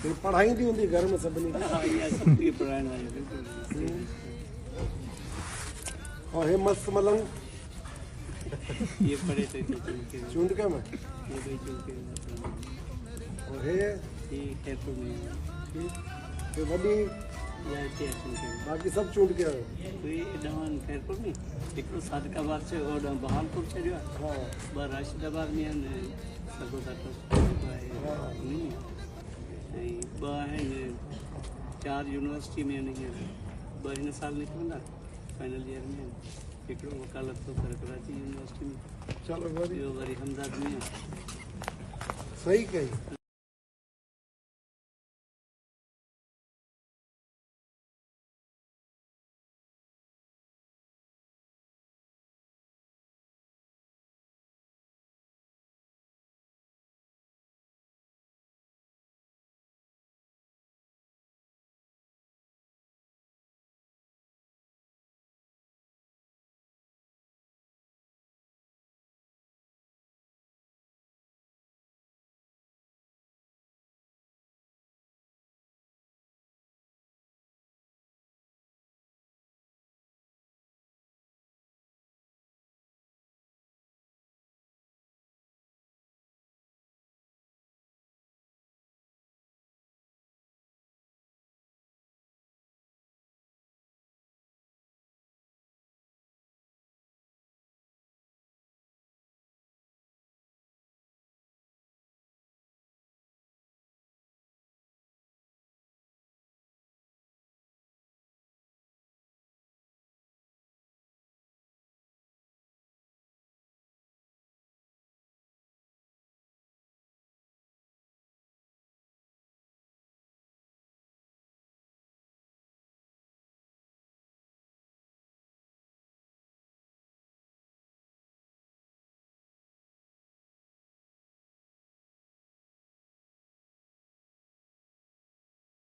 फिर पढ़ाई दी होंगी घर में सभिनी सबकी पढ़ाइण वारी और हे मस्त मलंग ये पढ़े थे चूंडके में ये भाई चुनके और हे ये खैरपुर में हे वॾी या हिते चुनके बाकी सब चूंडके आहियो कोई ॾहनि खैरपुर में हिकिड़ो सादिकाबाद से ओॾां बहालपुर छॾियो आहे हाँ ॿ राशिदाबाद में आहिनि सरगोदा ट्रस्ट आहे उन्ही में ऐं ॿ आहिनि 4 यूनिवर्सिटी में आहिनि हींअर 2 हिन साल निकिरंदा फाइनल ईयर में आहिनि हिकिड़ो वकालत थो करे कराची यूनिवर्सिटी में चलो वरी ॿियो वरी हमदाद में आहे सही कही